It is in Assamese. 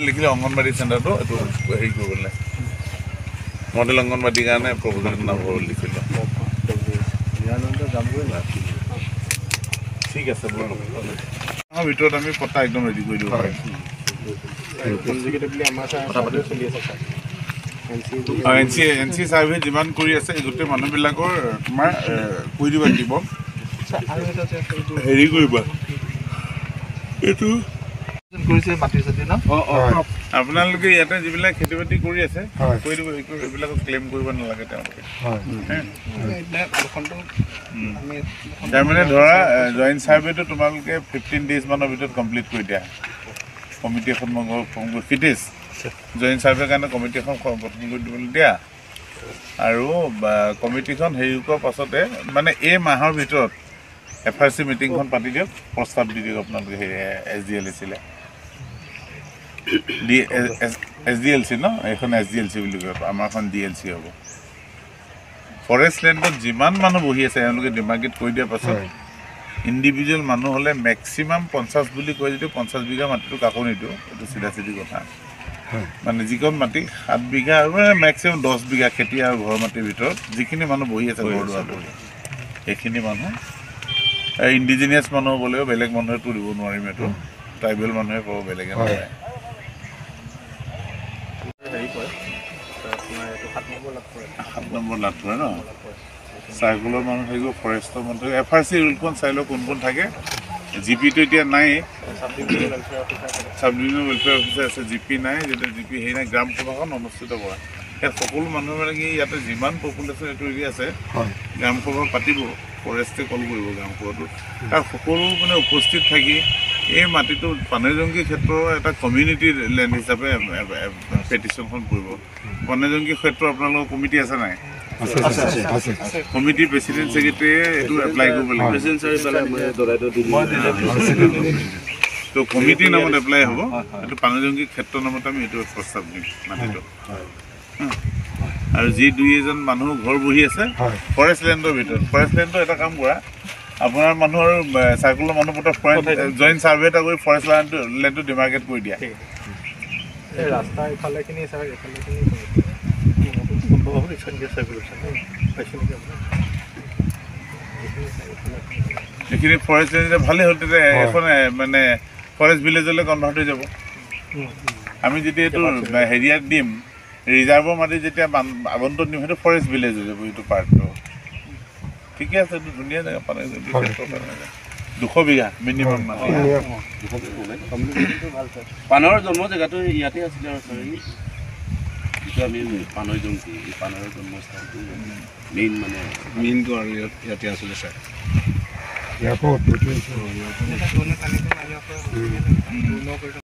লিখিলে অঙ্গনবাড়ী চেণ্টাৰটো এইটো হেৰি কৰিবলৈ মডেল অঙ্গনবাড়ীৰ কাৰণে প্ৰপ'জেল নাম লিখিল ঠিক আছে আমাৰ ভিতৰত আমি পটা একদম ৰেডি কৰি দিব পাৰিম এন চি চাৰ্ভে যিমান কৰি আছে এই গোটেই মানুহবিলাকৰ তোমাৰ কৰি দিব দিব হেৰি কৰিবা এইটো আপোনালোকে ইয়াতে যিবিলাক খেতি বাতি কৰি আছে কৰি দিব এইবিলাকক ক্লেইম কৰিব নালাগে তেওঁলোকে তাৰমানে ধৰা জইণ্ট চাৰ্ভেটো তোমালোকে 15 days মানৰ ভিতৰত কমপ্লিট কৰি দিয়া কমিটি এখন ফিটেজ জইণ্ট চাৰ্ভেৰ কাৰণে কমিটি এখন গঠন কৰি দিবলৈ দিয়া আৰু কমিটিখন হেৰি কৰাৰ পাছতে মানে এই মাহৰ ভিতৰত FRC মিটিংখন পাতি দিয়ক প্ৰস্তাৱ দি দিয়ক আপোনালোকে সেই SDLC SDLC ন এইখন SDLC বুলি কয় আমাৰখন DLC হ'ব ফৰেষ্ট লেণ্ডত যিমান মানুহ বহি আছে তেওঁলোকে ডিমাৰ্কেট কৰি দিয়াৰ পাছত ইণ্ডিভিজুৱেল মানুহ হ'লে মেক্সিমাম 50 বুলি কয় যদি 50 বিঘা মাটিটো কাকো নিদিওঁ এইটো চিধা চিধি কথা মানে যিকণ মাটি 7 বিঘা আৰু মেক্সিমাম 10 বিঘা খেতি আৰু ঘৰ মাটিৰ ভিতৰত যিখিনি মানুহ বহি আছে ঘৰ দুৱাৰ বহি এইখিনি মানুহ ইণ্ডিজিনিয়াছ মানুহ হ'লেও বেলেগ মানুহেতো দিব নোৱাৰিম এইটো ট্ৰাইবেল মানুহে পাব বেলেগে নাপায় 7 নম্বৰ লাট পৰে ন চাৰ্কুলৰ মানুহ থাকিব ফৰেষ্টৰ মানুহ থাকিব FRC ৰুলখন চাই লওক কোন কোন থাকে জিপিটো এতিয়া নাই চাব ডিভিজনেল ৱেলফেয়াৰ অফিচাৰ আছে জিপি নাই যেতিয়া জিপি হেৰি নাই গ্ৰাম সভাখন অনুষ্ঠিত কৰা ইয়াত সকলো মানুহ মানে কি ইয়াতে যিমান পপুলেশ্যন এইটো এৰিয়া আছে গ্ৰাম সভা পাতিব ফৰেষ্টে কল কৰিব গ্ৰাম সভাটো তাৰ সকলো মানে উপস্থিত থাকি এই মাটিটো পানেজংকী ক্ষেত্ৰৰ এটা কমিউনিটি লেণ্ড হিচাপে পেটিশ্যনখন কৰিব পানেজংকী ক্ষেত্ৰ আপোনালোকৰ কমিটি আছে নাই কমিটি প্ৰেচিডেণ্ট ছেক্ৰেটাৰীয়ে এইটো এপ্লাই কৰিব লাগিব তো কমিটিৰ নামত এপ্লাই হ'ব এইটো পানেজংকী ক্ষেত্ৰ নামত আমি এইটো প্ৰস্তাৱ দিম মাটিটো আৰু যি 2-এজন মানুহ ঘৰ বহি আছে ফৰেষ্ট লেণ্ডৰ ভিতৰত ফৰেষ্ট লেণ্ডৰ এটা কাম কৰা আপোনাৰ মানুহৰ চাৰ্কুলৰ মানুহ পটৰ জইণ্ট চাৰ্ভে এটা কৰি ফৰেষ্ট লেণ্ডটো ডিমাৰ্কেট কৰি দিয়া ৰাস্তা ইফালেখিনি চাৰ এইফালেখিনি এইখিনি ফৰেষ্ট লেণ্ড ভালেই হ'ল তেতিয়া এখন মানে ফৰেষ্ট ভিলেজলৈ কনভাৰ্ট হৈ যাব আমি যেতিয়া এইটো হেৰিয়াত দিম ৰিজাৰ্ভৰ মাটি যেতিয়া আবণ্টন দিম সেইটো ফৰেষ্ট ভিলেজ হৈ যাব এইটো পাৰ্টটো ঠিকে আছে এইটো ধুনীয়া জেগা পালে 200 বিঘা মিনিমাম মানে পানৰ জন্ম জেগাটো ইয়াতে আছিলে আমি পানৰ জংকি পানৰ জন্মস্থানটো মেইন মানে মেইনটো আৰু ইয়াতে আছিলে ছাৰ ইয়াৰ